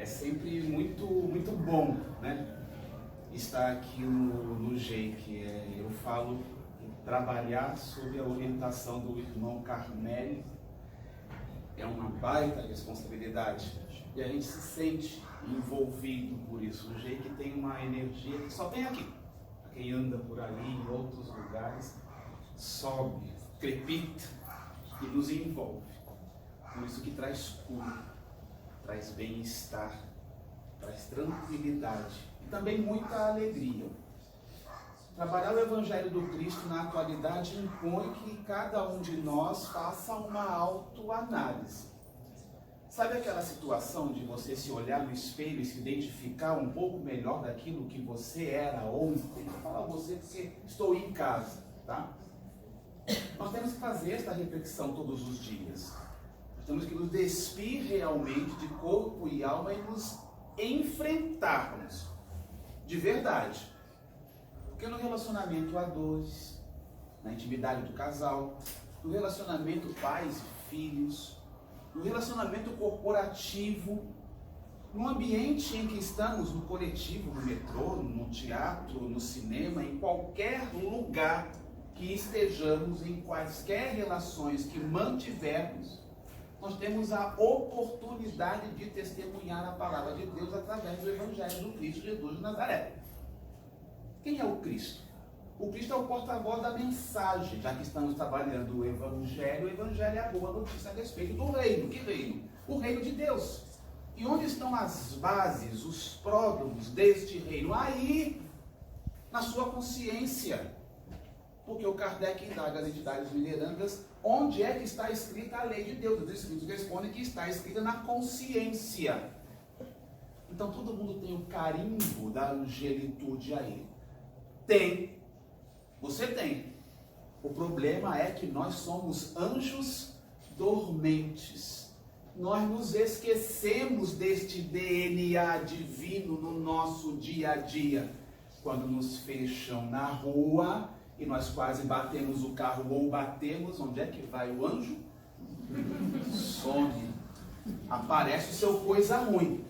sempre muito bom, né? Estar aqui no GEIC. Eu falo trabalhar sob a orientação do irmão Carmélio é uma baita responsabilidade e a gente se sente envolvido por isso. O GEIC tem uma energia que só tem aqui. Quem anda por ali em outros lugares sobe, crepita e nos envolve. Por isso que traz cura, traz bem-estar, traz tranquilidade e também muita alegria. Trabalhar o Evangelho do Cristo na atualidade impõe que cada um de nós faça uma autoanálise. Sabe aquela situação de você se olhar no espelho e se identificar um pouco melhor daquilo que você era ontem? Vou falar a você porque estou em casa, tá? Nós temos que fazer esta reflexão todos os dias. Nós temos que nos despir realmente de corpo e alma e nos enfrentarmos de verdade. Porque no relacionamento há dores, na intimidade do casal, no relacionamento pais e filhos, no relacionamento corporativo, no ambiente em que estamos, no coletivo, no metrô, no teatro, no cinema, em qualquer lugar que estejamos, em quaisquer relações que mantivermos, nós temos a oportunidade de testemunhar a palavra de Deus através do Evangelho do Cristo Jesus de Nazaré. Quem é o Cristo? O Cristo é o porta-voz da mensagem, já que estamos trabalhando o Evangelho é a boa notícia a respeito do reino. Que reino? O reino de Deus. E onde estão as bases, os pródromos deste reino? Aí, na sua consciência. Porque o Kardec indaga as entidades minerangas, onde é que está escrita a lei de Deus? Os Espíritos respondem que está escrita na consciência. Então todo mundo tem o carimbo da angelitude aí. Tem. Você tem. O problema é que nós somos anjos dormentes. Nós nos esquecemos deste DNA divino no nosso dia a dia. Quando nos fecham na rua e nós quase batemos o carro ou batemos, onde é que vai o anjo? Some. Aparece o seu coisa ruim.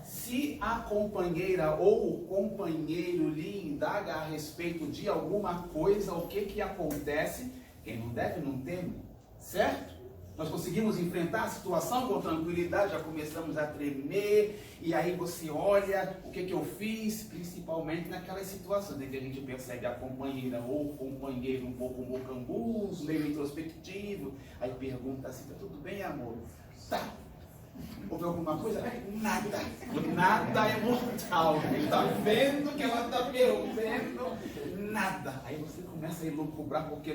Se a companheira ou o companheiro lhe indaga a respeito de alguma coisa, o que acontece? Quem não deve, não teme, certo? Nós conseguimos enfrentar a situação com tranquilidade, já começamos a tremer, e aí você olha o que eu fiz, principalmente naquelas situações em que a gente percebe a companheira ou o companheiro um pouco mocambus, meio introspectivo, aí pergunta assim, tá tudo bem, amor? Tá. Houve alguma coisa? Nada. Nada é mortal. Ele está vendo que ela está perdendo nada. Aí você começa a elucubrar, porque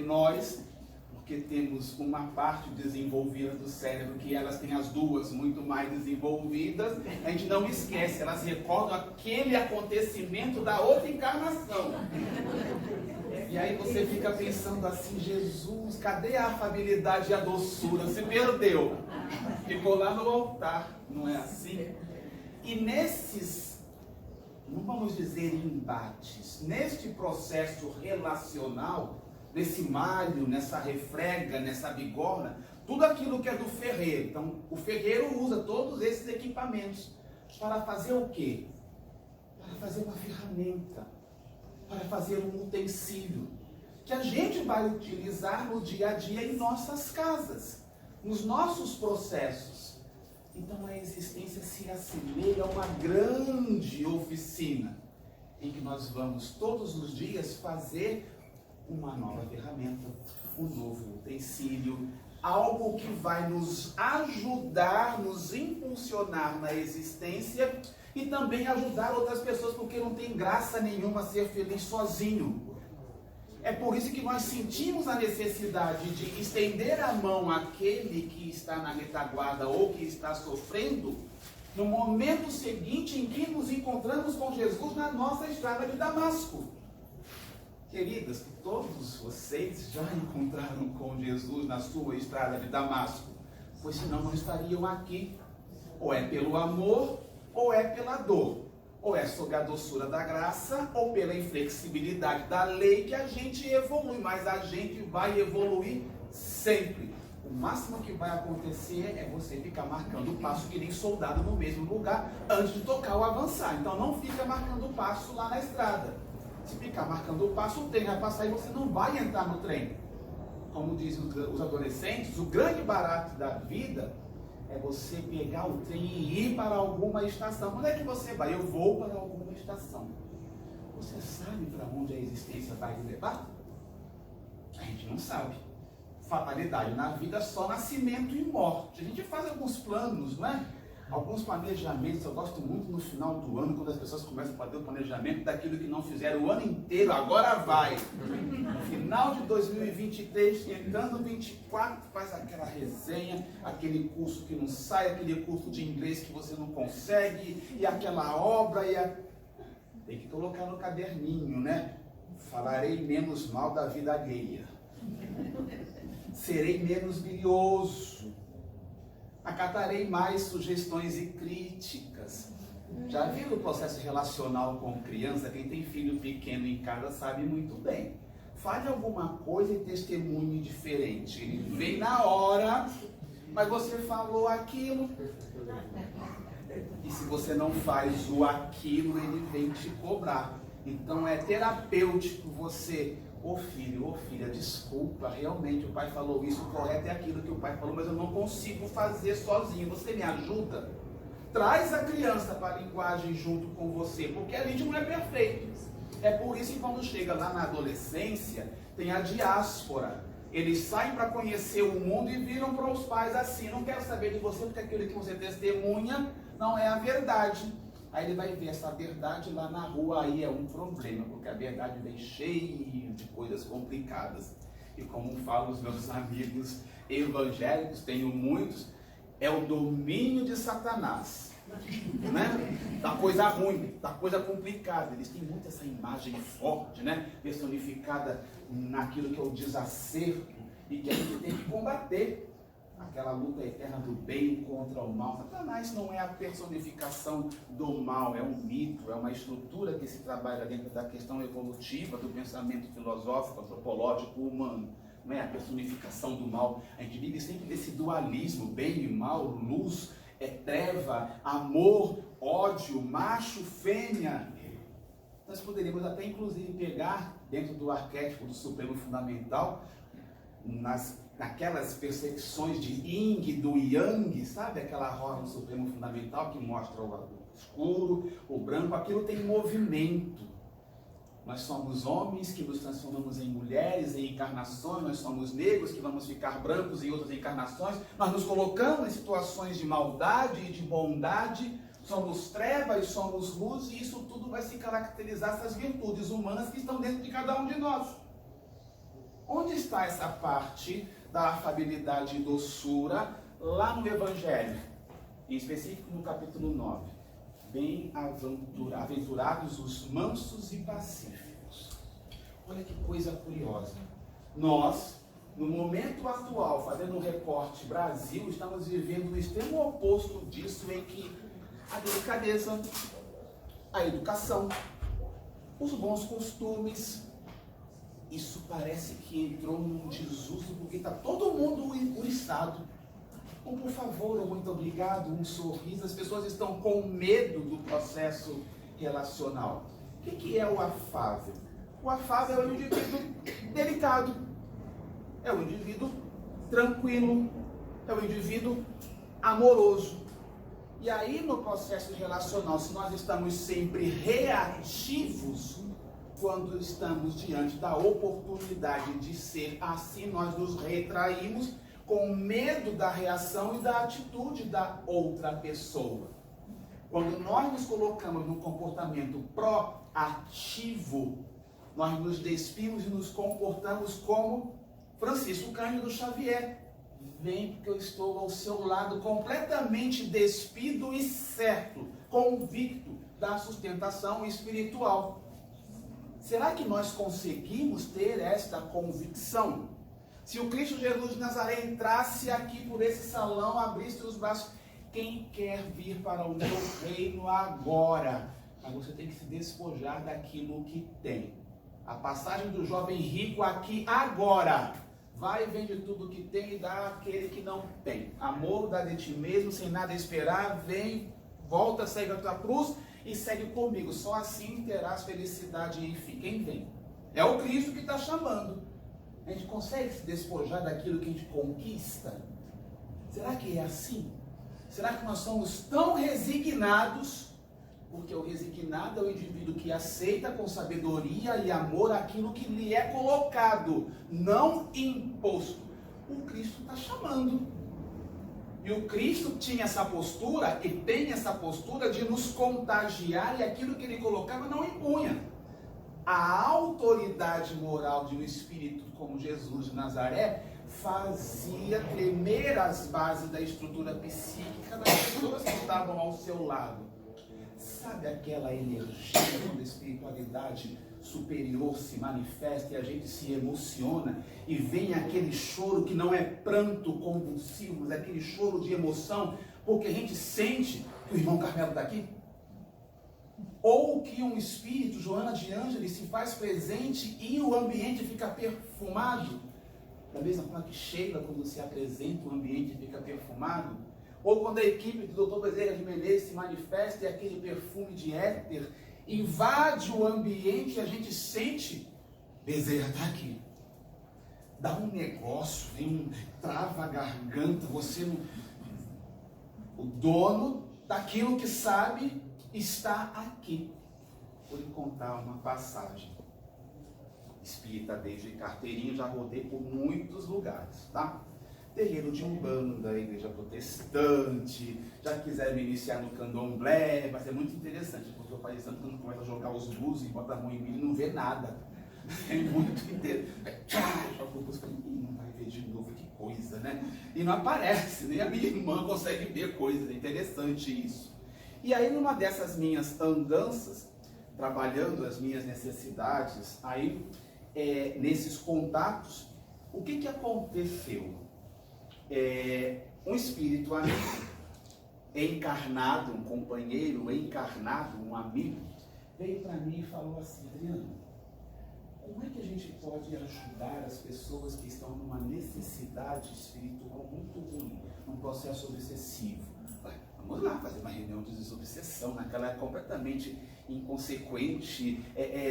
temos uma parte desenvolvida do cérebro, que elas têm as duas muito mais desenvolvidas, a gente não esquece, elas recordam aquele acontecimento da outra encarnação. E aí você fica pensando assim, Jesus, cadê a afabilidade e a doçura? Se perdeu. Ficou lá no altar, não é assim? E nesses, não vamos dizer embates, neste processo relacional, nesse malho, nessa refrega, nessa bigorna, tudo aquilo que é do ferreiro. Então, o ferreiro usa todos esses equipamentos para fazer o quê? Para fazer uma ferramenta, para fazer um utensílio, que a gente vai utilizar no dia a dia em nossas casas, nos nossos processos. Então a existência se assemelha a uma grande oficina, em que nós vamos todos os dias fazer uma nova ferramenta, um novo utensílio, algo que vai nos ajudar, nos impulsionar na existência e também ajudar outras pessoas, porque não tem graça nenhuma ser feliz sozinho. É por isso que nós sentimos a necessidade de estender a mão àquele que está na retaguarda ou que está sofrendo, no momento seguinte em que nos encontramos com Jesus na nossa estrada de Damasco. Queridas, todos vocês já encontraram com Jesus na sua estrada de Damasco, pois senão não estariam aqui. Ou é pelo amor, ou é pela dor. Ou é sob a doçura da graça, ou pela inflexibilidade da lei que a gente evolui, mas a gente vai evoluir sempre. O o máximo que vai acontecer é você ficar marcando o passo que nem soldado no mesmo lugar antes de tocar ou avançar. Então não fica marcando o passo lá na estrada. Se ficar marcando o passo, o trem vai passar e você não vai entrar no trem. Como dizem os adolescentes, o grande barato da vida é você pegar o trem e ir para alguma estação. Onde é que você vai? Eu vou para alguma estação. Você sabe para onde a existência vai lhe levar? A gente não sabe. Fatalidade na vida, só nascimento e morte. A gente faz alguns planos, não é? Alguns planejamentos. Eu gosto muito no final do ano, quando as pessoas começam a fazer o planejamento daquilo que não fizeram o ano inteiro, agora vai. No final de 2023, entrando 2024, faz aquela resenha, aquele curso que não sai, aquele curso de inglês que você não consegue, e aquela obra, tem que colocar no caderninho, né? Falarei menos mal da vida alheia. Serei menos bilioso. Acatarei mais sugestões e críticas. Já viram o processo relacional com criança? Quem tem filho pequeno em casa sabe muito bem. Fale alguma coisa e testemunhe diferente. Ele vem na hora, mas você falou aquilo. E se você não faz o aquilo, ele vem te cobrar. Então é terapêutico você... Ô filho, ô filha, desculpa, realmente o pai falou isso, o correto é aquilo que o pai falou, mas eu não consigo fazer sozinho, você me ajuda? Traz a criança para a linguagem junto com você, porque a gente não é perfeito. É por isso que quando chega lá na adolescência, tem a diáspora. Eles saem para conhecer o mundo e viram para os pais assim, não quero saber de você, porque aquilo que você testemunha não é a verdade. Aí ele vai ver essa verdade lá na rua, aí é um problema, porque a verdade vem cheia de coisas complicadas. E como falam os meus amigos evangélicos, tenho muitos, é o domínio de Satanás, né? Da coisa ruim, da coisa complicada. Eles têm muito essa imagem forte, né? Personificada naquilo que é o desacerto e que a gente tem que combater. Aquela luta eterna do bem contra o mal. Satanás não é a personificação do mal, é um mito, é uma estrutura que se trabalha dentro da questão evolutiva, do pensamento filosófico, antropológico, humano. Não é a personificação do mal. A gente vive sempre desse dualismo, bem e mal, luz, treva, amor, ódio, macho, fêmea. Nós poderíamos até inclusive pegar dentro do arquétipo do Supremo Fundamental, naquelas percepções de Yin e do Yang, sabe? Aquela roda do Supremo Fundamental que mostra o escuro, o branco, aquilo tem movimento. Nós somos homens que nos transformamos em mulheres, em encarnações, nós somos negros que vamos ficar brancos em outras encarnações, nós nos colocamos em situações de maldade e de bondade, somos trevas, somos luz, e isso tudo vai se caracterizar, essas virtudes humanas que estão dentro de cada um de nós. Onde está essa parte da afabilidade e doçura lá no Evangelho? Em específico no capítulo 9. Bem-aventurados os mansos e pacíficos. Olha que coisa curiosa. Nós, no momento atual, fazendo um recorte Brasil, estamos vivendo o extremo oposto disso, em que a delicadeza, a educação, os bons costumes, isso parece que entrou num desuso, porque está todo mundo uriçado. Um por favor, um muito obrigado, um sorriso. As pessoas estão com medo do processo relacional. O que é o afável? O afável é o indivíduo delicado, é o indivíduo tranquilo, é o indivíduo amoroso. E aí no processo relacional, se nós estamos sempre reativos, quando estamos diante da oportunidade de ser assim, nós nos retraímos com medo da reação e da atitude da outra pessoa. Quando nós nos colocamos num comportamento proativo, nós nos despimos e nos comportamos como Francisco Cândido Xavier. Vem porque eu estou ao seu lado completamente despido e certo, convicto da sustentação espiritual. Será que nós conseguimos ter esta convicção? Se o Cristo Jesus de Nazaré entrasse aqui por esse salão, abrisse os braços, quem quer vir para o meu reino agora? Mas você tem que se despojar daquilo que tem. A passagem do jovem rico aqui agora vai e vende tudo que tem e dá àquele que não tem. Amor, dá de ti mesmo, sem nada esperar, vem, volta, segue a tua cruz e segue comigo. Só assim terás felicidade e enfim. Quem vem? É o Cristo que está chamando. A gente consegue se despojar daquilo que a gente conquista? Será que é assim? Será que nós somos tão resignados? Porque o resignado é o indivíduo que aceita com sabedoria e amor aquilo que lhe é colocado, não imposto. O Cristo está chamando. E o Cristo tinha essa postura e tem essa postura de nos contagiar e aquilo que ele colocava não impunha. A autoridade moral de um espírito como Jesus de Nazaré fazia tremer as bases da estrutura psíquica das pessoas que estavam ao seu lado. Sabe aquela energia quando a espiritualidade superior se manifesta e a gente se emociona e vem aquele choro que não é pranto convulsivo, mas é aquele choro de emoção, porque a gente sente que o irmão Carmelo está aqui? Ou que um espírito, Joana de Ângeles, se faz presente e o ambiente fica perfumado? Da mesma forma que Sheila, quando se apresenta, o ambiente fica perfumado? Ou quando a equipe do Dr. Bezerra de Menezes se manifesta e aquele perfume de éter invade o ambiente e a gente sente, Bezerra está aqui. Dá um negócio, trava a garganta, você não... O dono daquilo que sabe está aqui. Vou lhe contar uma passagem. Espírita desde carteirinho, já rodei por muitos lugares, tá? Terreiro de Umbanda, igreja protestante, já quiseram me iniciar no candomblé, mas é muito interessante, porque o Pai Santo, quando começa a jogar os búzios e bota a mão em mim, não vê nada. É muito interessante. Joga o búzio, não vai ver de novo, que coisa, né? E não aparece, nem a minha irmã consegue ver coisa, é interessante isso. E aí, numa dessas minhas andanças, trabalhando as minhas necessidades, aí, nesses contatos, o que aconteceu? Um espírito amigo, encarnado, um companheiro encarnado, um amigo, veio para mim e falou assim: Adriano, como é que a gente pode ajudar as pessoas que estão numa necessidade espiritual muito ruim, num processo obsessivo? Vamos lá, fazer uma reunião de desobsessão, naquela é completamente inconsequente,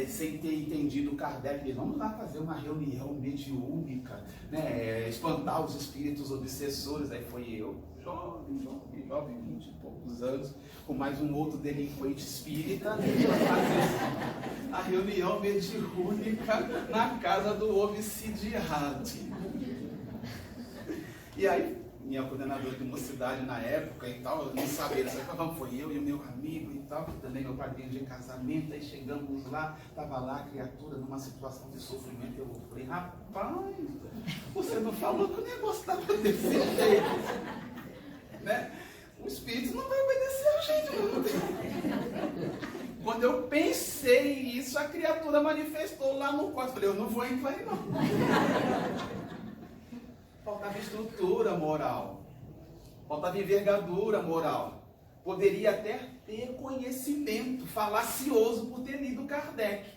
sem ter entendido Kardec. Vamos lá fazer uma reunião mediúnica, né, espantar os espíritos obsessores. Aí foi eu, jovem, 20 e poucos anos, com mais um outro delinquente espírita, para fazer a reunião mediúnica na casa do obsidiado. E aí, minha coordenadora de mocidade na época e tal, eu não sabia, foi eu e o meu amigo e tal, que também meu padrinho de casamento. Aí chegamos lá, estava lá a criatura numa situação de sofrimento. Eu falei: rapaz, você não falou que o negócio estava desse jeito, né? O espírito não vai obedecer a gente, não. Quando eu pensei isso, a criatura manifestou lá no quarto. Eu falei: eu não vou entrar aí, não. Faltava estrutura moral, faltava envergadura moral. Poderia até ter conhecimento falacioso por ter lido Kardec,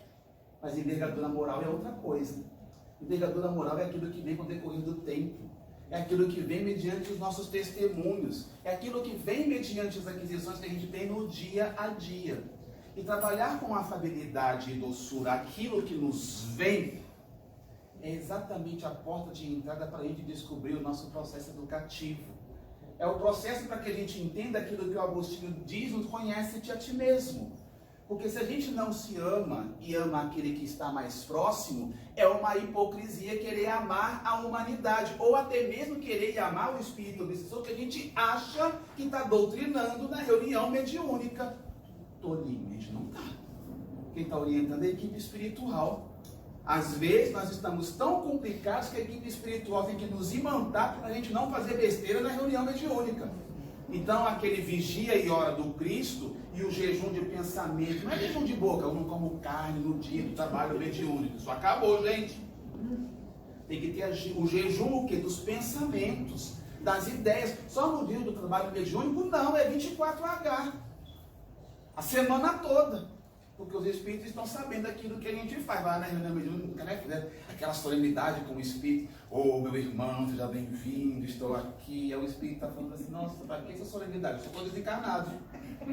mas envergadura moral é outra coisa. Envergadura moral é aquilo que vem com o decorrer do tempo, é aquilo que vem mediante os nossos testemunhos, é aquilo que vem mediante as aquisições que a gente tem no dia a dia. E trabalhar com afabilidade e doçura aquilo que nos vem é exatamente a porta de entrada para a gente descobrir o nosso processo educativo. É o processo para que a gente entenda aquilo que o Agostinho diz, nos conhece-te a ti mesmo. Porque se a gente não se ama e ama aquele que está mais próximo, é uma hipocrisia querer amar a humanidade, ou até mesmo querer amar o espírito obsessor que a gente acha que está doutrinando na reunião mediúnica. Tolinho, a gente não está. Quem está orientando é a equipe espiritual. Às vezes nós estamos tão complicados que a equipe espiritual tem que nos imantar para a gente não fazer besteira na reunião mediúnica. Então aquele vigia e hora do Cristo e o jejum de pensamento, não é jejum de boca, eu não como carne no dia do trabalho mediúnico, isso acabou, gente. Tem que ter o jejum o quê? Dos pensamentos, das ideias. Só no dia do trabalho mediúnico não, é 24H, a semana toda. Porque os espíritos estão sabendo aquilo que a gente faz lá na reunião mediúnica, né? aquela solenidade com o Espírito. Oh, meu irmão, seja bem-vindo, estou aqui. Aí o Espírito está falando assim, nossa, para que essa solenidade? Eu só estou desencarnado.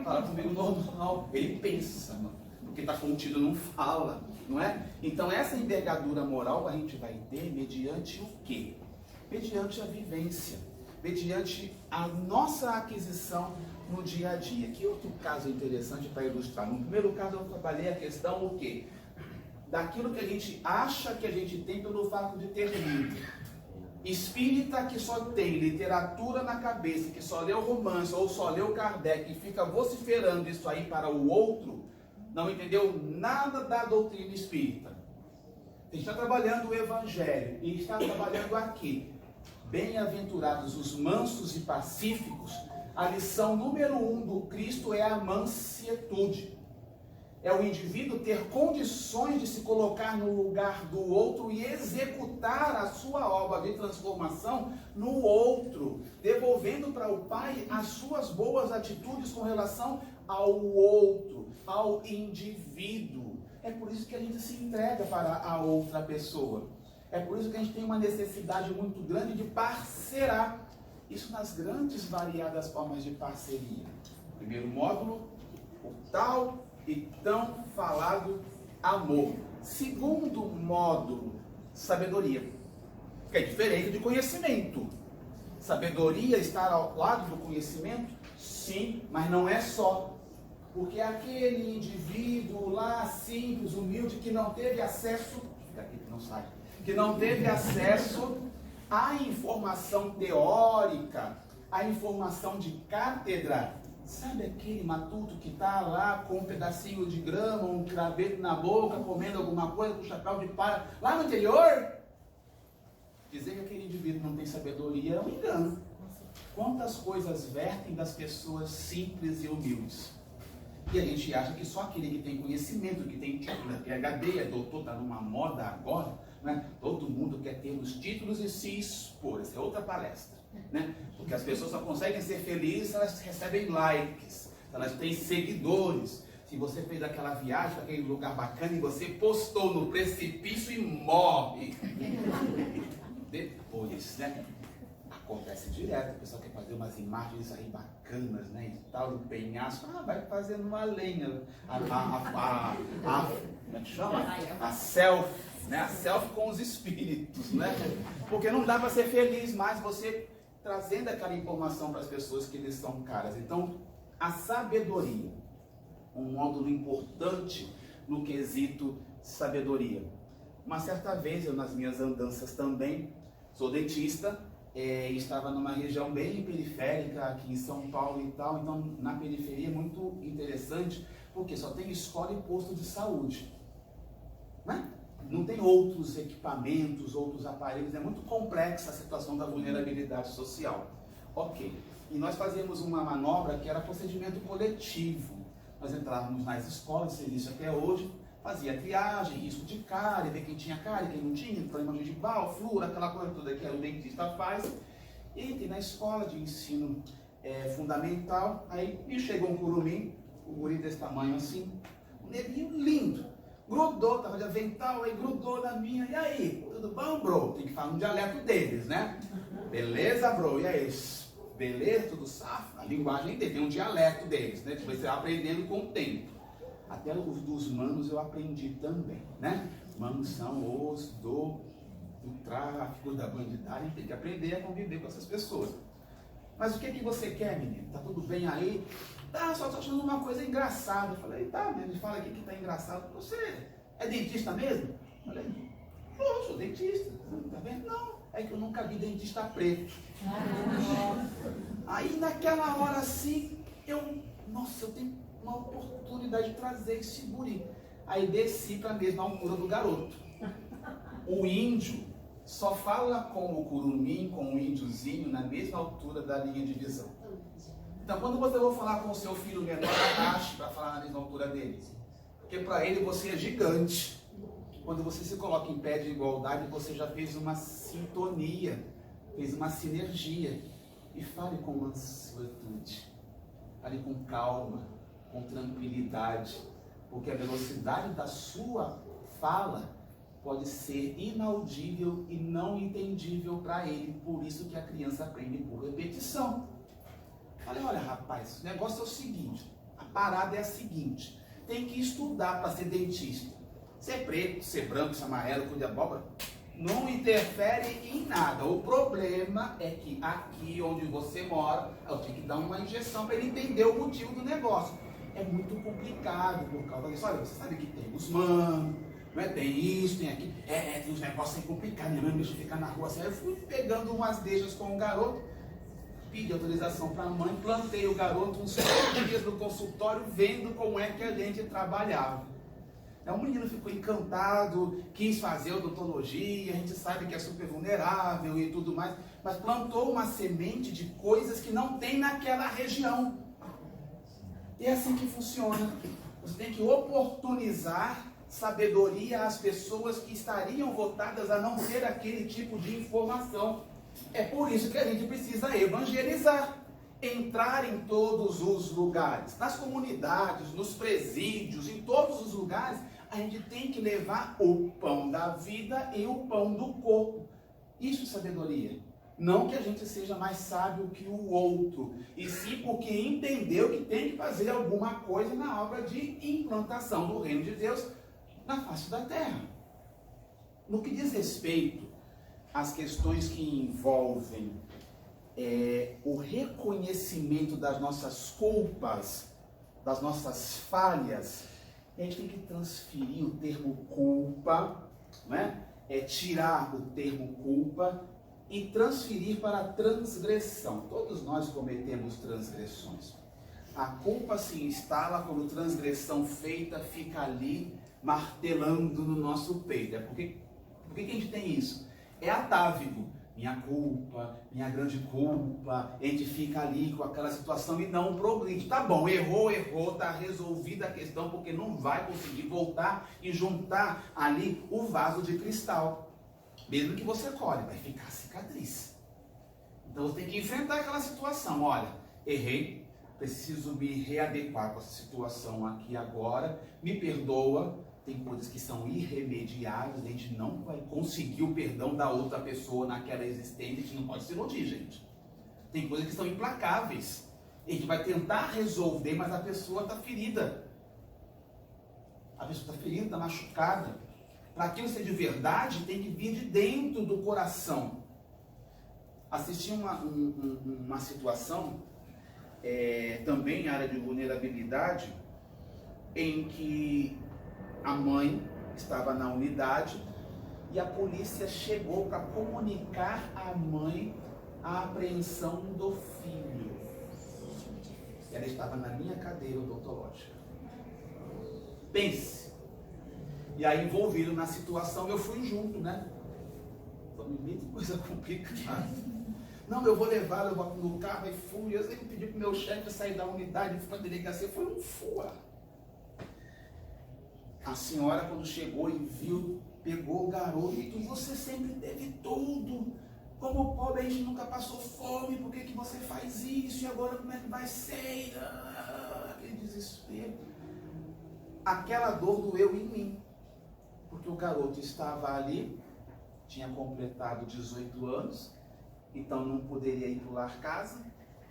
Fala comigo normal. Ele pensa, mano, porque está contido, não fala, não é? Então essa envergadura moral a gente vai ter mediante o quê? Mediante a vivência, mediante a nossa aquisição no dia a dia. Que outro caso interessante para ilustrar? No primeiro caso eu trabalhei a questão o quê? Daquilo que a gente acha que a gente tem pelo fato de ter lido. Espírita que só tem literatura na cabeça, que só leu romance ou só leu Kardec e fica vociferando isso aí para o outro, não entendeu nada da doutrina espírita. A gente está trabalhando o Evangelho e está trabalhando aqui. Bem-aventurados os mansos e pacíficos. A lição número 1 do Cristo é a mansietude. É o indivíduo ter condições de se colocar no lugar do outro e executar a sua obra de transformação no outro, devolvendo para o Pai as suas boas atitudes com relação ao outro, ao indivíduo. É por isso que a gente se entrega para a outra pessoa. É por isso que a gente tem uma necessidade muito grande de parcerar. Isso nas grandes variadas formas de parceria. Primeiro módulo, o tal e tão falado amor. Segundo módulo, sabedoria, que é diferente de conhecimento. Sabedoria estar ao lado do conhecimento? Sim, mas não é só. Porque aquele indivíduo lá, simples, humilde, que não teve acesso, fica aqui que não sai, que não teve acesso à informação teórica, à informação de cátedra. Sabe aquele matuto que está lá com um pedacinho de grama, um graveto na boca, comendo alguma coisa com chapéu de palha, lá no interior? Dizer que aquele indivíduo não tem sabedoria é um engano. Quantas coisas vertem das pessoas simples e humildes? E a gente acha que só aquele que tem conhecimento, que tem título, é PhD, é doutor, está numa moda agora, né? Todo mundo quer ter os títulos e se expor. Essa é outra palestra, né? Porque as pessoas só conseguem ser felizes se elas recebem likes, se elas têm seguidores. Se você fez aquela viagem para aquele lugar bacana e você postou no precipício e morre. Depois, né? Acontece direto, a pessoa quer fazer umas imagens aí bacanas, né, e tal, do penhasco, vai fazendo uma lenha, como é que chama? A selfie, né, a selfie com os espíritos, né, porque não dá para ser feliz mais você trazendo aquela informação para as pessoas que eles são caras. Então, a sabedoria, um módulo importante no quesito sabedoria. Uma certa vez, eu nas minhas andanças também, sou dentista, estava numa região bem periférica aqui em São Paulo e tal, então na periferia é muito interessante, porque só tem escola e posto de saúde, né? Não tem outros equipamentos, outros aparelhos, é muito complexa a situação da vulnerabilidade social. Ok, e nós fazíamos uma manobra que era procedimento coletivo. Nós entrávamos nas escolas, serviço até hoje, fazia triagem, risco de cárie, ver quem tinha cárie, quem não tinha, problema gengival, flúor, aquela coisa toda que o dentista faz. E entrei na escola de ensino fundamental, aí me chegou um curumim, um guri desse tamanho assim, um neguinho lindo, grudou, tava de avental, aí grudou na minha, e aí, tudo bom, bro? Tem que falar no dialeto deles, né? Beleza, bro? E aí? Beleza, tudo safo? A linguagem deles, tem um dialeto deles, né? Você vai aprendendo com o tempo. Até os dos manos eu aprendi também, né? Manos são os do tráfico, da bandidagem, tem que aprender a conviver com essas pessoas. Mas o que você quer, menino? Tá tudo bem aí? Tá, só tô achando uma coisa engraçada. Eu falei, tá, ele fala aqui que tá engraçado. Você é dentista mesmo? Eu falei, eu sou dentista, tá vendo? Não, é que eu nunca vi dentista preto. Aí naquela hora assim, eu tenho uma oportunidade de trazer esse guri. Aí desci para a mesma altura do garoto. O índio só fala com o curumim, com o índiozinho, na mesma altura da linha de visão. Então, quando você for falar com o seu filho menor, abaixe para falar na mesma altura dele. Porque para ele você é gigante. Quando você se coloca em pé de igualdade, você já fez uma sintonia, fez uma sinergia. E fale com mansuetude, fale com calma, com tranquilidade, porque a velocidade da sua fala pode ser inaudível e não entendível para ele. Por isso que a criança aprende por repetição. Falei, olha rapaz, o negócio é o seguinte, a parada é a seguinte, tem que estudar para ser dentista. Ser preto, ser branco, ser amarelo, cor de abóbora, não interfere em nada. O problema é que aqui onde você mora, eu tenho que dar uma injeção para ele entender o motivo do negócio. É muito complicado por causa disso. Olha, você sabe que tem os manos, não é? Tem isso, tem aquilo. Tem uns negócios complicados. Minha mãe me deixa ficar na rua assim. Aí eu fui pegando umas deixas com o garoto, pedi autorização para a mãe, plantei o garoto uns 4 dias no consultório, vendo como é que a gente trabalhava. O menino ficou encantado, quis fazer odontologia, a gente sabe que é super vulnerável e tudo mais, mas plantou uma semente de coisas que não tem naquela região. E é assim que funciona. Você tem que oportunizar sabedoria às pessoas que estariam votadas a não ter aquele tipo de informação. É por isso que a gente precisa evangelizar. Entrar em todos os lugares, nas comunidades, nos presídios, em todos os lugares, a gente tem que levar o pão da vida e o pão do corpo. Isso é sabedoria. Não que a gente seja mais sábio que o outro, e sim porque entendeu que tem que fazer alguma coisa na obra de implantação do reino de Deus na face da terra. No que diz respeito às questões que envolvem o reconhecimento das nossas culpas, das nossas falhas, a gente tem que transferir o termo culpa, né? Tirar o termo culpa e transferir para a transgressão. Todos nós cometemos transgressões. A culpa se instala quando transgressão feita fica ali martelando no nosso peito. Por que a gente tem isso? É atávico. Minha culpa, minha grande culpa, a gente fica ali com aquela situação e não progride. Tá bom, errou, tá resolvida a questão, porque não vai conseguir voltar e juntar ali o vaso de cristal. Mesmo que você colhe, vai ficar cicatriz. Então você tem que enfrentar aquela situação. Olha, errei, preciso me readequar com essa situação aqui agora, me perdoa. Tem coisas que são irremediáveis, a gente não vai conseguir o perdão da outra pessoa naquela existência, a gente não pode se iludir, gente. Tem coisas que são implacáveis. A gente vai tentar resolver, mas a pessoa está ferida. A pessoa está ferida, está machucada. Para aquilo ser de verdade, tem que vir de dentro do coração. Assisti uma situação, também área de vulnerabilidade, em que a mãe estava na unidade e a polícia chegou para comunicar à mãe a apreensão do filho. Ela estava na minha cadeira odontológica. Pense. E aí, envolvido na situação, eu fui junto, né? Falei, que coisa complicada. Não, eu vou levar, eu vou no carro, e fui. Eu sempre pedi para o meu chefe sair da unidade, fui para a delegacia, foi um fua. A senhora, quando chegou e viu, pegou o garoto, você sempre teve tudo. Como pobre, a gente nunca passou fome, por que você faz isso? E agora como é que vai ser? Aquele desespero. Aquela dor doeu em mim, porque o garoto estava ali, tinha completado 18 anos, então não poderia ir pular casa,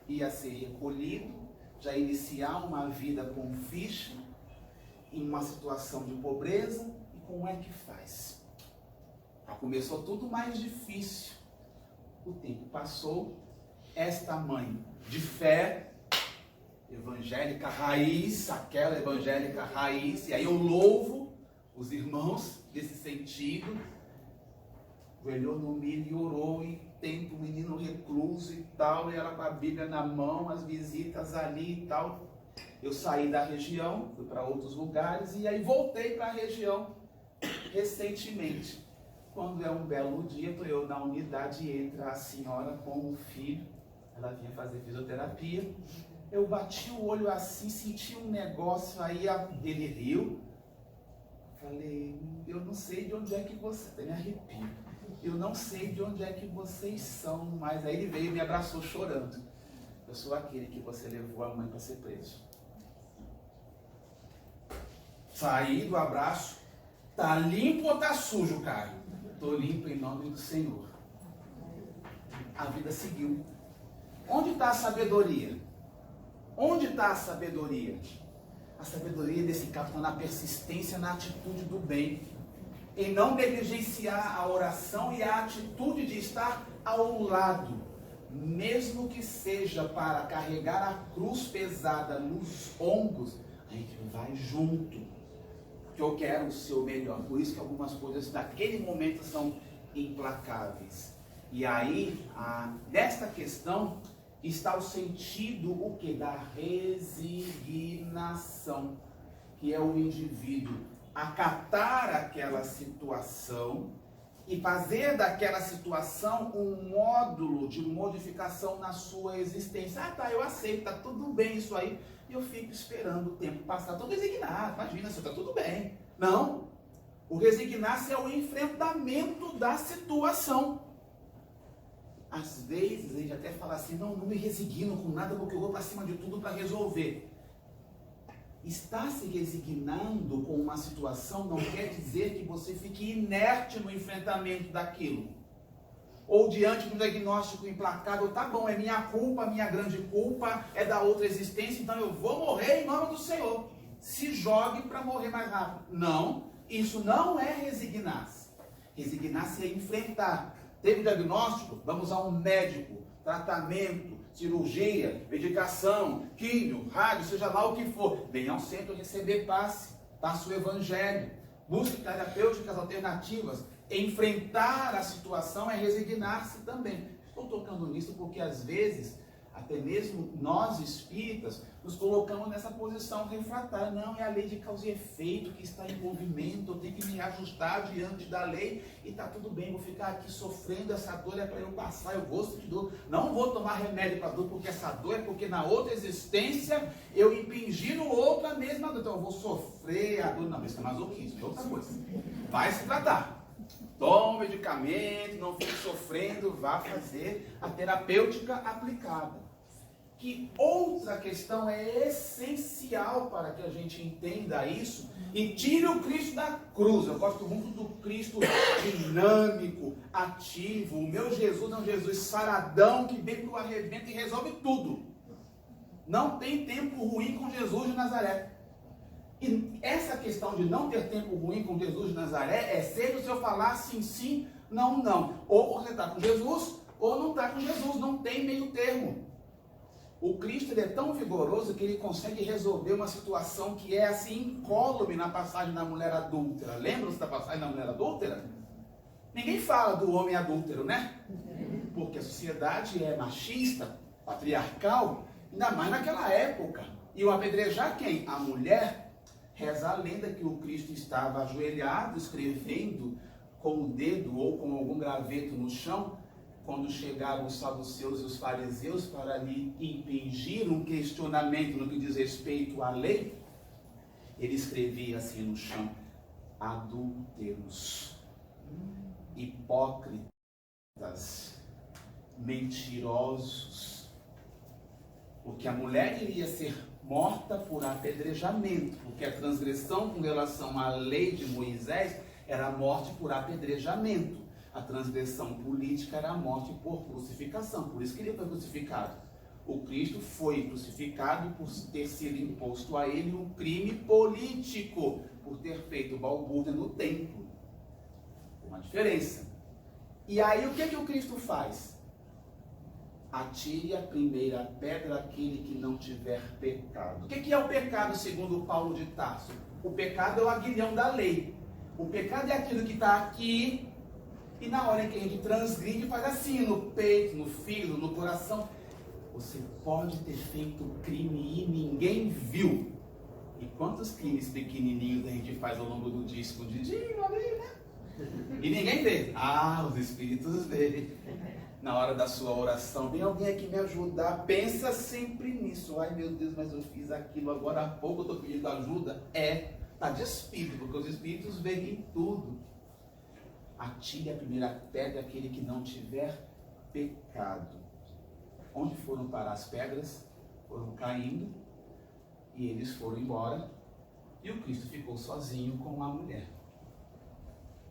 ia ser recolhido, já iniciar uma vida com ficha, em uma situação de pobreza, e como é que faz? Começou tudo mais difícil. O tempo passou, esta mãe de fé, evangélica raiz, aquela evangélica raiz, e aí eu louvo os irmãos desse sentido, olhou no milho e orou, e tem o menino recluso e tal, e ela com a Bíblia na mão, as visitas ali e tal. Eu saí da região, fui para outros lugares e aí voltei para a região recentemente. Quando é um belo dia, estou eu na unidade e entra a senhora com o filho. Ela vinha fazer fisioterapia. Eu bati o olho assim, senti um negócio aí, ele riu. Falei, eu não sei de onde é que você... Até me arrepio. Eu não sei de onde é que vocês são, mas aí ele veio e me abraçou chorando. Eu sou aquele que você levou a mãe para ser preso. Saí do abraço, Tá limpo ou tá sujo, cara? Tô limpo em nome do Senhor. A vida seguiu. Onde está a sabedoria? Onde está a sabedoria? A sabedoria desse caso está na persistência, na atitude do bem. Em não negligenciar a oração e a atitude de estar ao lado. Mesmo que seja para carregar a cruz pesada nos ombros, a gente vai junto. Porque eu quero o seu melhor. Por isso que algumas coisas naquele momento são implacáveis. E aí, nesta questão, está o sentido o que? Da resignação, que é o indivíduo acatar aquela situação e fazer daquela situação um módulo de modificação na sua existência. Ah, tá, eu aceito, tá tudo bem isso aí, e eu fico esperando o tempo passar. Estou resignado, imagina, se tá tudo bem. Não, o resignar-se é o enfrentamento da situação. Às vezes a gente até fala assim, não me resigno com nada porque eu vou para cima de tudo para resolver. Estar se resignando com uma situação não quer dizer que você fique inerte no enfrentamento daquilo. Ou diante de um diagnóstico implacável, tá bom, é minha culpa, minha grande culpa, é da outra existência, então eu vou morrer em nome do Senhor. Se jogue para morrer mais rápido. Não, isso não é resignar-se. Resignar-se é enfrentar. Teve diagnóstico? Vamos a um médico, tratamento, cirurgia, medicação, químio, rádio, seja lá o que for. Venha ao centro receber passe, passe o evangelho, busque terapêuticas alternativas. Enfrentar a situação é resignar-se também. Estou tocando nisso porque às vezes, até mesmo nós espíritas, nos colocamos nessa posição refratária. Não, é a lei de causa e efeito que está em movimento, eu tenho que me ajustar diante da lei e está tudo bem, vou ficar aqui sofrendo, essa dor é para eu passar, eu gosto de dor, não vou tomar remédio para dor porque essa dor é porque na outra existência eu impingi no outro a mesma dor, então eu vou sofrer a dor, não, isso é masoquismo, é outra coisa, vai se tratar. Tome medicamento, não fique sofrendo, vá fazer a terapêutica aplicada. Que outra questão é essencial para que a gente entenda isso e tire o Cristo da cruz. Eu gosto muito do Cristo dinâmico, ativo. O meu Jesus é um Jesus saradão que vem para o arrebento e resolve tudo. Não tem tempo ruim com Jesus de Nazaré. E essa questão de não ter tempo ruim com Jesus de Nazaré é sempre se eu falar sim, sim, não, não. Ou você está com Jesus, ou não está com Jesus. Não tem meio termo. O Cristo ele é tão vigoroso que ele consegue resolver uma situação que é assim incólume na passagem da mulher adúltera. Lembram-se da passagem da mulher adúltera? Ninguém fala do homem adúltero, né? Porque a sociedade é machista, patriarcal, ainda mais naquela época. E o apedrejar quem? A mulher. Reza a lenda que o Cristo estava ajoelhado, escrevendo com o dedo ou com algum graveto no chão, quando chegaram os saduceus e os fariseus para lhe impingir um questionamento no que diz respeito à lei, ele escrevia assim no chão: adúlteros, hipócritas, mentirosos, porque a mulher iria ser morta por apedrejamento, porque a transgressão com relação à lei de Moisés era a morte por apedrejamento. A transgressão política era a morte por crucificação, por isso que ele foi crucificado. O Cristo foi crucificado por ter sido imposto a ele um crime político, por ter feito balbúrdia no templo. Uma diferença. E aí o que o Cristo faz? Atire a primeira pedra aquele que não tiver pecado. O que é o pecado segundo Paulo de Tarso? O pecado é o aguilhão da lei. O pecado é aquilo que está aqui e na hora em que a gente transgride faz assim, no peito, no fígado, no coração. Você pode ter feito crime e ninguém viu. E quantos crimes pequenininhos a gente faz ao longo do dia escondidinho ali, né? E ninguém vê. Ah, os espíritos veem. Na hora da sua oração, vem alguém aqui me ajudar, pensa sempre nisso. Ai meu Deus, mas eu fiz aquilo agora há pouco, eu estou pedindo ajuda. Está de espírito, porque os espíritos veem tudo. Atire a primeira pedra aquele que não tiver pecado. Onde foram parar as pedras? Foram caindo e eles foram embora. E o Cristo ficou sozinho com a mulher.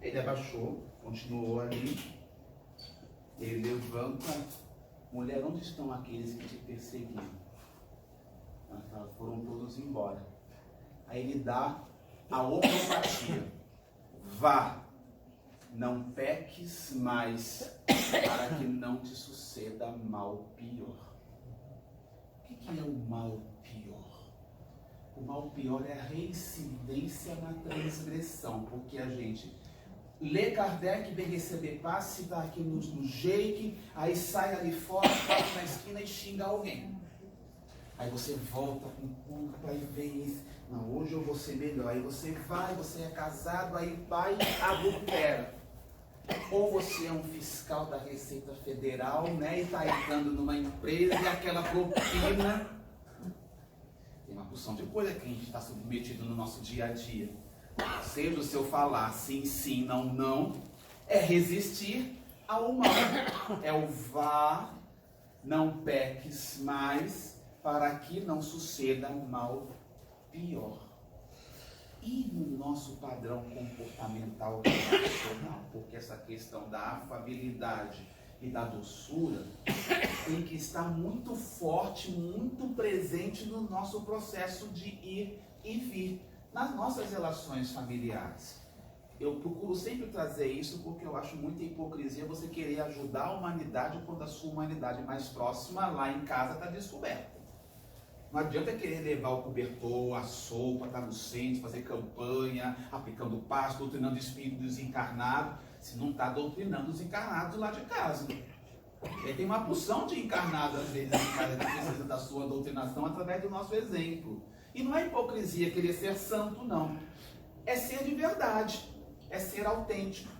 Ele abaixou, continuou ali. Ele levanta. Mulher, onde estão aqueles que te perseguiam? Ela fala, foram todos embora. Aí ele dá a homeopatia. Vá, não peques mais, para que não te suceda mal pior. O que é o mal pior? O mal pior é a reincidência na transgressão, porque a gente lê Kardec, vem receber passe, está aqui no Jake, aí sai ali fora, passa na esquina e xinga alguém. Aí você volta com culpa e vem isso. Não, hoje eu vou ser melhor. Aí você vai, você é casado, aí vai e adultera. Ou você é um fiscal da Receita Federal, né, e está entrando numa empresa e aquela propina. Tem uma porção de coisa que a gente está submetido no nosso dia a dia. Seja o seu falar sim, sim, não, não, é resistir ao mal. É o vá, não peques mais, para que não suceda um mal pior. E no nosso padrão comportamental relacional, porque essa questão da afabilidade e da doçura tem que estar muito forte, muito presente no nosso processo de ir e vir, nas nossas relações familiares. Eu procuro sempre trazer isso porque eu acho muita hipocrisia você querer ajudar a humanidade quando a sua humanidade mais próxima lá em casa está descoberta. Não adianta querer levar o cobertor, a sopa, estar no centro, fazer campanha, aplicando passo, doutrinando espíritos desencarnados, se não está doutrinando os encarnados lá de casa. E tem uma porção de encarnados, às vezes, em casa que precisa da sua doutrinação através do nosso exemplo. E não é hipocrisia querer ser santo, não. É ser de verdade, é ser autêntico,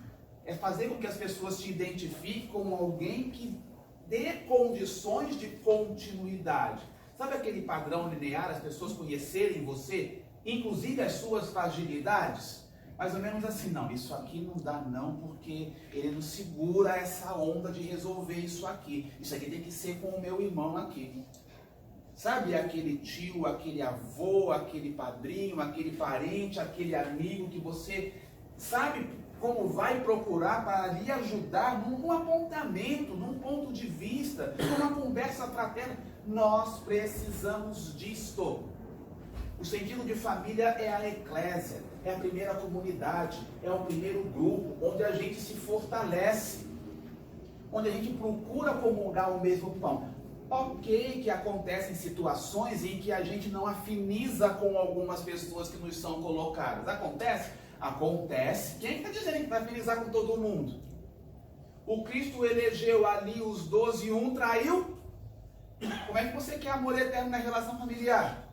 é fazer com que as pessoas te identifiquem como alguém que dê condições de continuidade. Sabe aquele padrão linear, as pessoas conhecerem você, inclusive as suas fragilidades? Mais ou menos assim, não, isso aqui não dá não, porque ele não segura essa onda de resolver isso aqui. Isso aqui tem que ser com o meu irmão aqui. Sabe aquele tio, aquele avô, aquele padrinho, aquele parente, aquele amigo que você sabe como vai procurar para lhe ajudar num apontamento, num ponto de vista, numa conversa fraterna? Nós precisamos disto. O sentido de família é a eclésia, é a primeira comunidade, é o primeiro grupo onde a gente se fortalece, onde a gente procura comungar o mesmo pão. Ok que acontecem situações em que a gente não afiniza com algumas pessoas que nos são colocadas. Acontece? Acontece. Quem está dizendo que vai afinizar com todo mundo? O Cristo elegeu ali os 12 e um traiu? Como é que você quer amor eterno na relação familiar?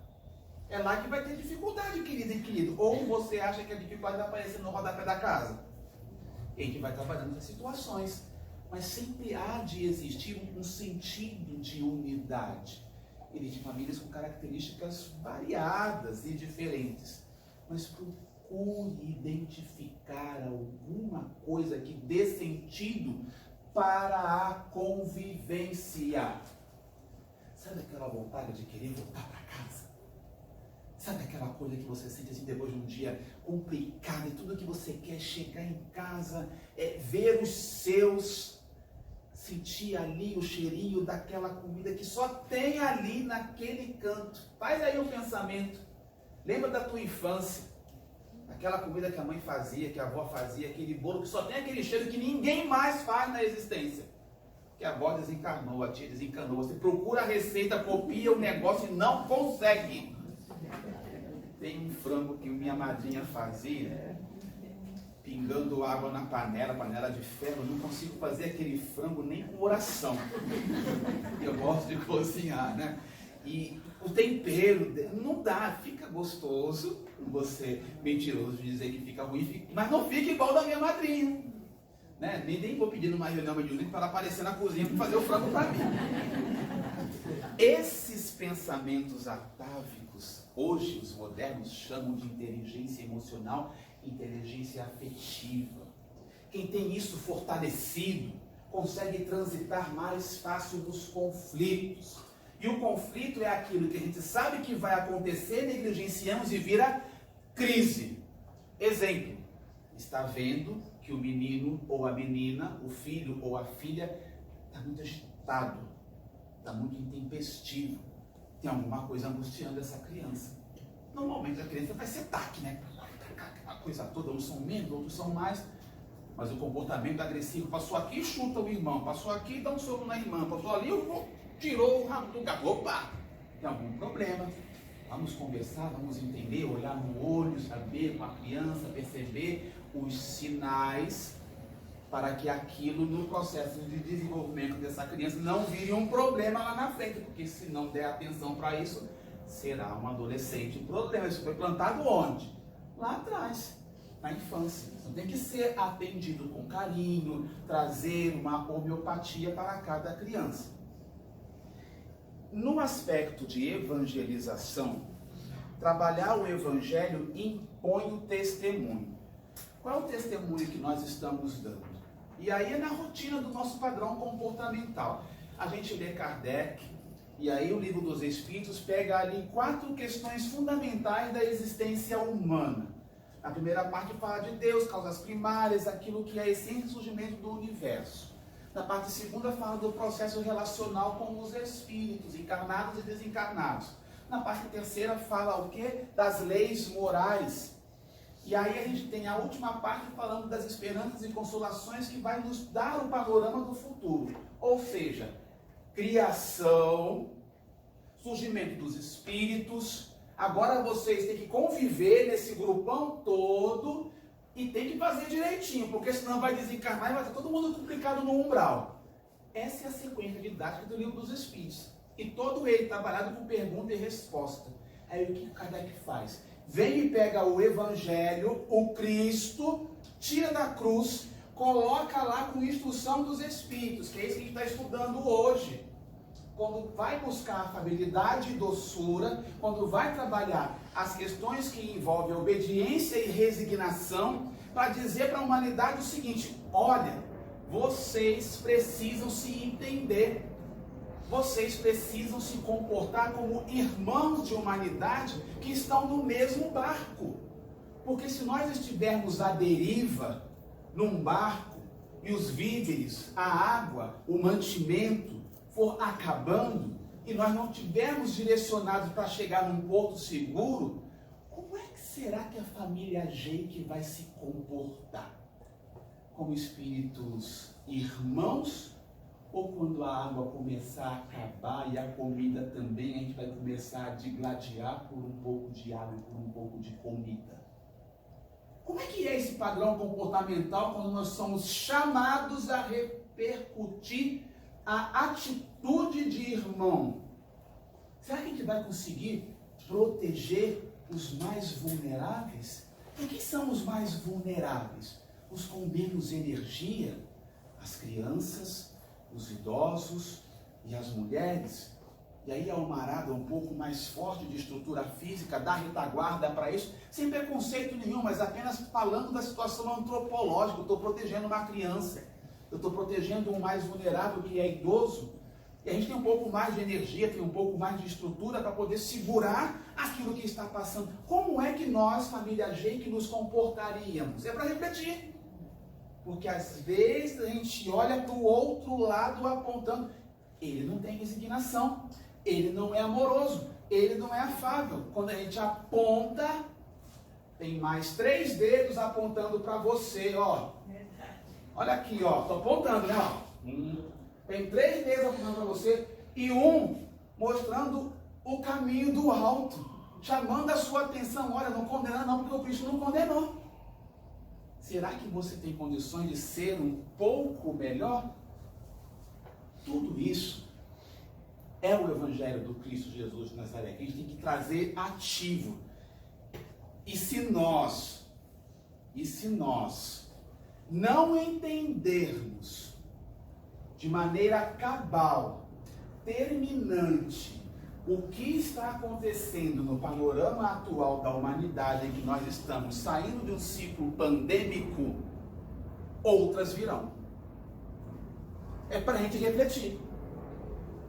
É lá que vai ter dificuldade, querida e querido. Ou você acha que a dificuldade vai aparecer no rodapé da casa? A gente vai trabalhando nessas situações. Mas sempre há de existir um sentido de unidade. Existem famílias com características variadas e diferentes. Mas procure identificar alguma coisa que dê sentido para a convivência. Sabe aquela vontade de querer voltar para casa? Sabe aquela coisa que você sente assim depois de um dia complicado e tudo que você quer é chegar em casa, ver os seus, sentir ali o cheirinho daquela comida que só tem ali naquele canto. Faz aí um pensamento. Lembra da tua infância? Aquela comida que a mãe fazia, que a avó fazia, aquele bolo que só tem aquele cheiro que ninguém mais faz na existência. Que a avó desencarnou, a tia desencarnou. Você procura a receita, copia o negócio e não consegue. Tem um frango que minha madrinha fazia, pingando água na panela de ferro. Eu não consigo fazer aquele frango nem com oração. Eu gosto de cozinhar, né? E o tempero não dá, fica gostoso. Você mentiroso de dizer que fica ruim, mas não fica igual da minha madrinha. Né? Nem vou pedir numa reunião mediúnica para ela aparecer na cozinha para fazer o frango para mim. Esses pensamentos atávicos, hoje os modernos chamam de inteligência emocional, inteligência afetiva. Quem tem isso fortalecido consegue transitar mais fácil nos conflitos. E o conflito é aquilo que a gente sabe que vai acontecer, negligenciamos e vira crise. Exemplo, está vendo que o menino ou a menina, o filho ou a filha, está muito agitado, está muito intempestivo. Tem alguma coisa angustiando essa criança. Normalmente a criança vai ser taque, né? A coisa toda, uns são menos, outros são mais. Mas o comportamento agressivo, passou aqui, chuta o irmão, passou aqui, dá um soco na irmã, passou ali, tirou o rabo do gato. Opa! Tem algum problema? Vamos conversar, vamos entender, olhar no olho, saber com a criança, perceber os sinais para que aquilo no processo de desenvolvimento dessa criança não vire um problema lá na frente, porque se não der atenção para isso, será um adolescente. O problema, isso foi plantado onde? Lá atrás, na infância. Então tem que ser atendido com carinho, trazer uma homeopatia para cada criança. No aspecto de evangelização, trabalhar o evangelho impõe o testemunho. Qual é o testemunho que nós estamos dando? E aí é na rotina do nosso padrão comportamental. A gente lê Kardec, e aí o Livro dos Espíritos pega ali 4 questões fundamentais da existência humana. A primeira parte fala de Deus, causas primárias, aquilo que é a essência do surgimento do universo. Na parte segunda fala do processo relacional com os espíritos, encarnados e desencarnados. Na parte terceira fala o quê? Das leis morais. E aí a gente tem a última parte falando das esperanças e consolações que vai nos dar o panorama do futuro. Ou seja, criação, surgimento dos espíritos. Agora vocês têm que conviver nesse grupão todo e tem que fazer direitinho, porque senão vai desencarnar e vai ter todo mundo duplicado no umbral. Essa é a sequência didática do Livro dos Espíritos. E todo ele trabalhado com pergunta e resposta. Aí o que o Kardec faz? Vem e pega o Evangelho, o Cristo, tira da cruz, coloca lá com instrução dos Espíritos, que é isso que a gente está estudando hoje. Quando vai buscar afabilidade e doçura, quando vai trabalhar as questões que envolvem obediência e resignação, para dizer para a humanidade o seguinte: olha, vocês precisam se entender. Vocês precisam se comportar como irmãos de humanidade que estão no mesmo barco. Porque se nós estivermos à deriva, num barco, e os víveres, a água, o mantimento for acabando, e nós não tivermos direcionados para chegar num porto seguro, como é que será que a família Jake vai se comportar? Como espíritos irmãos? Ou quando a água começar a acabar e a comida também, a gente vai começar a digladiar por um pouco de água e por um pouco de comida? Como é que é esse padrão comportamental quando nós somos chamados a repercutir a atitude de irmão? Será que a gente vai conseguir proteger os mais vulneráveis? E quem são os mais vulneráveis? Os com menos energia? As crianças, os idosos e as mulheres. E aí a almarada um pouco mais forte de estrutura física, dá retaguarda para isso, sem preconceito nenhum, mas apenas falando da situação antropológica. Eu estou protegendo uma criança, eu estou protegendo um mais vulnerável que é idoso, e a gente tem um pouco mais de energia, tem um pouco mais de estrutura para poder segurar aquilo que está passando. Como é que nós, família Jake, nos comportaríamos? É para refletir. Porque às vezes a gente olha para o outro lado apontando, ele não tem resignação, ele não é amoroso, ele não é afável. Quando a gente aponta, tem mais 3 dedos apontando para você, ó. Olha aqui, ó, estou apontando, né, ó. Tem 3 dedos apontando para você e um mostrando o caminho do alto, chamando a sua atenção. Olha, não condena não, porque o Cristo não condenou. Será que você tem condições de ser um pouco melhor? Tudo isso é o Evangelho do Cristo Jesus de Nazaré, que a gente tem que trazer ativo. E se nós não entendermos de maneira cabal, terminante, o que está acontecendo no panorama atual da humanidade em que nós estamos saindo de um ciclo pandêmico, outras virão. É para a gente refletir.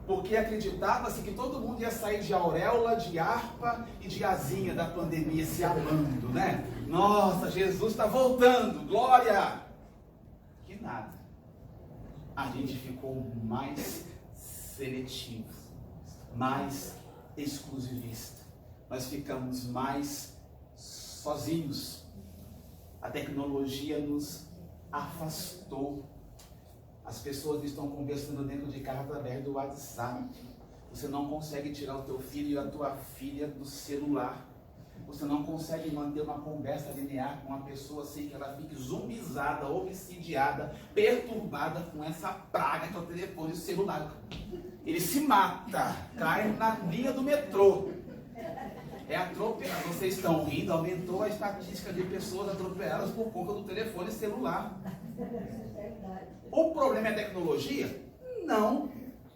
Porque acreditava-se que todo mundo ia sair de auréola, de harpa e de asinha da pandemia se amando, né? Nossa, Jesus está voltando, glória! refinada. A gente ficou mais seletivo, mais exclusivista. Nós ficamos mais sozinhos. A tecnologia nos afastou. As pessoas estão conversando dentro de casa através do WhatsApp. Você não consegue tirar o teu filho e a tua filha do celular. Você não consegue manter uma conversa linear com uma pessoa sem que ela fique zumbizada, obsidiada, perturbada com essa praga que é o telefone celular. Ele se mata, cai na linha do metrô. É atropelado. Vocês estão rindo, aumentou a estatística de pessoas atropeladas por conta do telefone celular. O problema é a tecnologia? Não.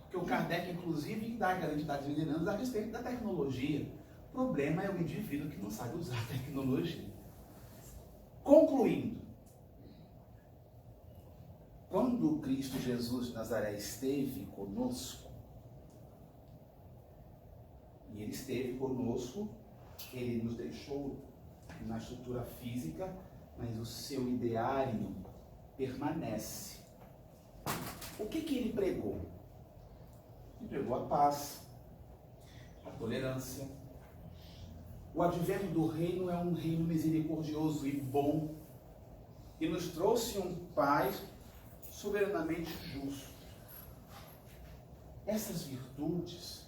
Porque o Kardec, inclusive, indaga a entidade milenando a respeito da tecnologia. O problema é o indivíduo que não sabe usar a tecnologia. Concluindo, quando Cristo Jesus de Nazaré esteve conosco, e Ele esteve conosco, Ele nos deixou na estrutura física, mas o seu ideário permanece. O que Ele pregou? Ele pregou a paz, a tolerância. O advento do reino é um reino misericordioso e bom, e nos trouxe um Pai soberanamente justo. Essas virtudes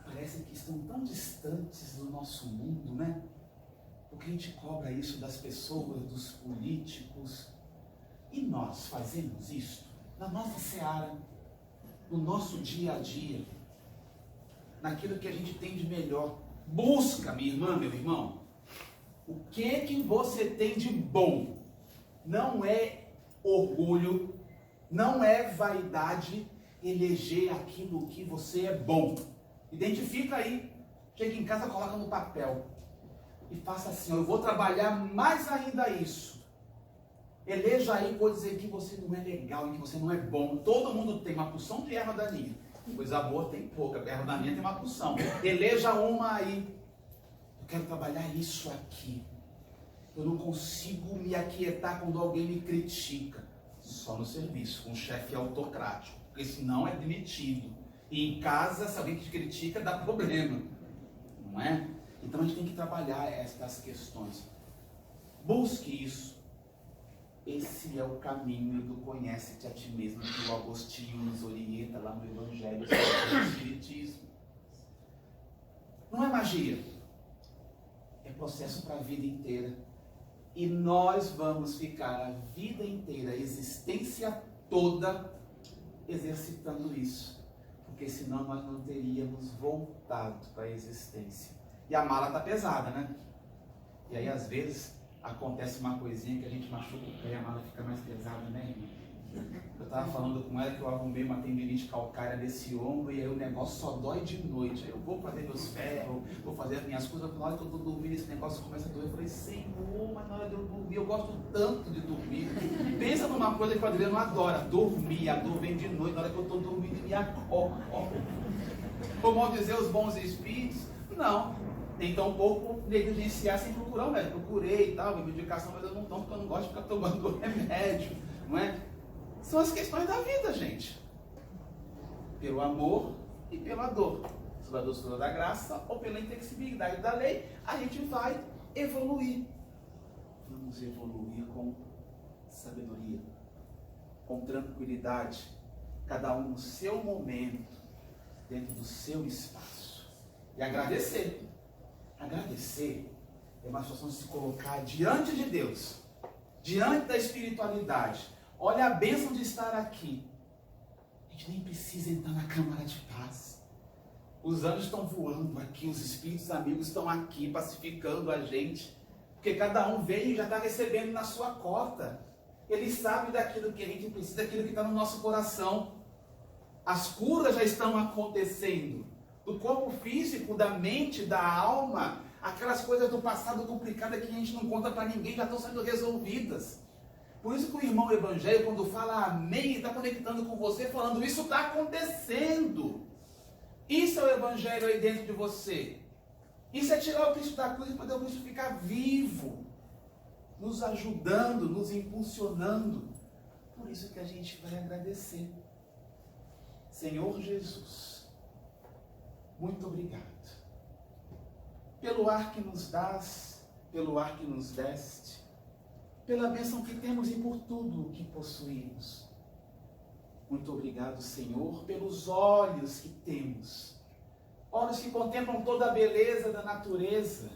parecem que estão tão distantes do nosso mundo, né? Porque a gente cobra isso das pessoas, dos políticos. E nós fazemos isso na nossa seara, no nosso dia a dia, naquilo que a gente tem de melhor. Busca, minha irmã, meu irmão, o que você tem de bom. Não é orgulho, não é vaidade eleger aquilo que você é bom. Identifica aí, chega em casa, coloca no papel e faça assim: eu vou trabalhar mais ainda isso. Eleja aí coisas em que você não é legal, em que você não é bom. Todo mundo tem uma porção de erva daninha. Coisa boa tem pouca, erva daninha tem uma porção. Eleja uma aí. Eu quero trabalhar isso aqui. Eu não consigo me aquietar quando alguém me critica. Só no serviço, com um chefe autocrático. Porque senão é demitido. E em casa, se alguém te critica, dá problema. Não é? Então a gente tem que trabalhar essas questões. Busque isso. Esse é o caminho do conhece-te a ti mesmo, que o Agostinho nos orienta lá no Evangelho sobre o Espiritismo. Não é magia. É processo para a vida inteira. E nós vamos ficar a vida inteira, a existência toda, exercitando isso. Porque senão nós não teríamos voltado para a existência. E a mala está pesada, né? E aí às vezes acontece uma coisinha que a gente machuca o pé, a mala fica mais pesada, né, irmão? Eu estava falando com ela que eu arrumei uma tendinite calcária desse ombro e aí o negócio só dói de noite. Aí eu vou fazer meus ferros, vou fazer as minhas coisas, na hora que eu estou dormindo esse negócio começa a doer. Eu falei: Senhor, mas na hora de eu dormir, eu gosto tanto de dormir. Pensa numa coisa que o Adriano adora, dormir. A dor vem de noite, na hora que eu estou dormindo e me acordo. Como vão dizer os bons espíritos? Não. Nem tão pouco negligenciar sem procurar o médico. Procurei e tal, minha medicação, mas eu não tomo porque eu não gosto de ficar tomando remédio, não é? São as questões da vida, gente. Pelo amor e pela dor. Pela doçura da graça ou pela inflexibilidade da lei, a gente vai evoluir. Vamos evoluir com sabedoria, com tranquilidade, cada um no seu momento, dentro do seu espaço. E agradecer. Agradecer é uma situação de se colocar diante de Deus, diante da espiritualidade. Olha a bênção de estar aqui. A gente nem precisa entrar na Câmara de Paz. Os anjos estão voando aqui, os espíritos amigos estão aqui, pacificando a gente. Porque cada um veio e já está recebendo na sua cota. Ele sabe daquilo que a gente precisa, daquilo que está no nosso coração. As curas já estão acontecendo. Do corpo físico, da mente, da alma, aquelas coisas do passado complicado que a gente não conta para ninguém, já estão sendo resolvidas. Por isso que o irmão Evangelho, quando fala amém, está conectando com você, falando: isso está acontecendo. Isso é o Evangelho aí dentro de você. Isso é tirar o Cristo da cruz e fazer o Cristo ficar vivo, nos ajudando, nos impulsionando. Por isso que a gente vai agradecer. Senhor Jesus, muito obrigado pelo ar que nos dás, pelo ar que nos deste, pela bênção que temos e por tudo o que possuímos. Muito obrigado, Senhor, pelos olhos que temos, olhos que contemplam toda a beleza da natureza.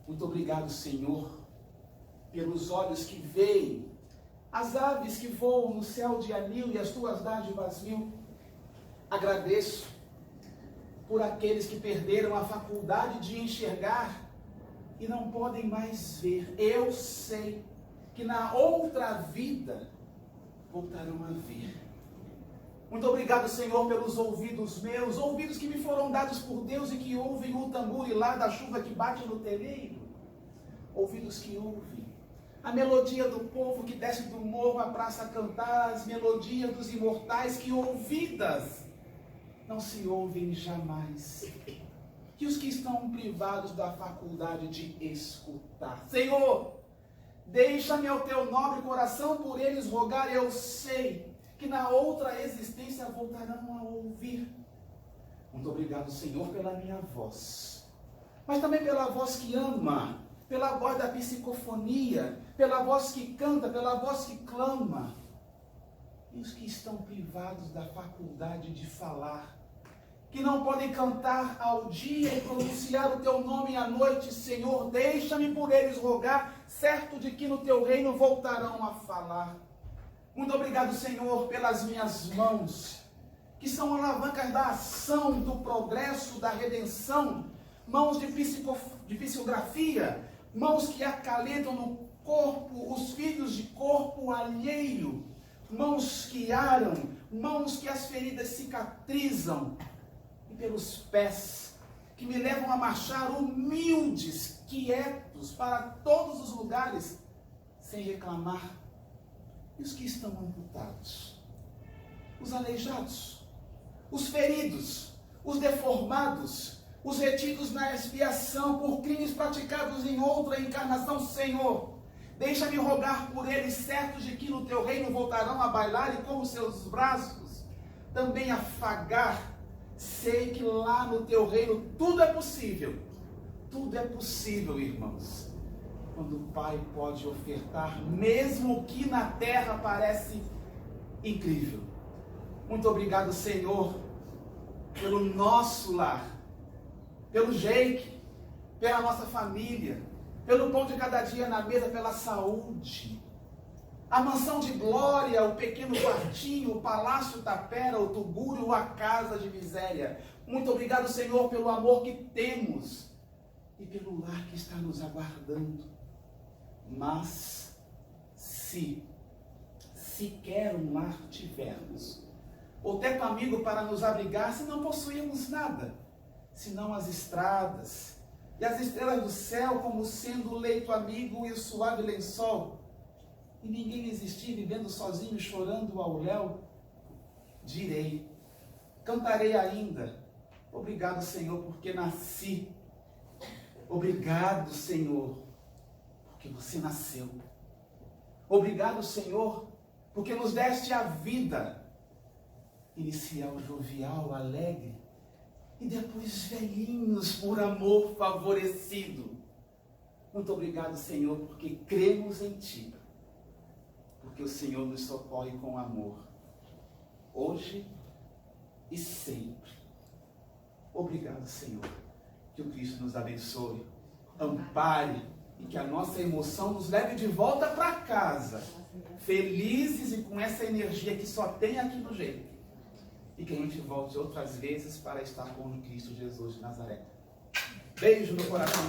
Muito obrigado, Senhor, pelos olhos que veem as aves que voam no céu de anil e as tuas dádivas mil. Agradeço por aqueles que perderam a faculdade de enxergar e não podem mais ver. Eu sei que na outra vida voltarão a ver. Muito obrigado, Senhor, pelos ouvidos meus, ouvidos que me foram dados por Deus e que ouvem o tamborilar da chuva que bate no telheiro. Ouvidos que ouvem a melodia do povo que desce do morro à praça a cantar, as melodias dos imortais que ouvidas não se ouvem jamais. E os que estão privados da faculdade de escutar. Senhor, deixa-me ao teu nobre coração por eles rogar. Eu sei que na outra existência voltarão a ouvir. Muito obrigado, Senhor, pela minha voz, mas também pela voz que ama, pela voz da psicofonia, pela voz que canta, pela voz que clama. E os que estão privados da faculdade de falar, que não podem cantar ao dia e pronunciar o teu nome à noite, Senhor, deixa-me por eles rogar, certo de que no teu reino voltarão a falar. Muito obrigado, Senhor, pelas minhas mãos, que são alavancas da ação, do progresso, da redenção, mãos de psicografia, mãos que acalentam no corpo os filhos de corpo alheio, mãos que aram, mãos que as feridas cicatrizam, e pelos pés que me levam a marchar humildes, quietos, para todos os lugares, sem reclamar. E os que estão amputados, os aleijados, os feridos, os deformados, os retidos na expiação por crimes praticados em outra encarnação, Senhor, deixa-me rogar por eles, certos de que no teu reino voltarão a bailar e com os seus braços também afagar. Sei que lá no teu reino tudo é possível. Tudo é possível, irmãos, quando o Pai pode ofertar, mesmo o que na terra parece incrível. Muito obrigado, Senhor, pelo nosso lar, pelo Jake, pela nossa família, pelo pão de cada dia na mesa, pela saúde, a mansão de glória, o pequeno quartinho, o palácio tapera, o tugúrio, a casa de miséria. Muito obrigado, Senhor, pelo amor que temos e pelo lar que está nos aguardando. Mas, se sequer um lar tivermos, ou teto amigo para nos abrigar, se não possuímos nada, senão as estradas e as estrelas do céu como sendo o leito amigo e o suave lençol, e ninguém existir vivendo sozinho, chorando ao léu, direi, cantarei ainda, obrigado, Senhor, porque nasci. Obrigado, Senhor, porque você nasceu. Obrigado, Senhor, porque nos deste a vida inicial, jovial, alegre, e depois velhinhos por amor favorecido. Muito obrigado, Senhor, porque cremos em Ti, porque o Senhor nos socorre com amor, hoje e sempre. Obrigado, Senhor, que o Cristo nos abençoe, ampare, e que a nossa emoção nos leve de volta para casa, felizes e com essa energia que só tem aqui no jeito. E que a gente volte outras vezes para estar com o Cristo Jesus de Nazaré. Beijo no coração.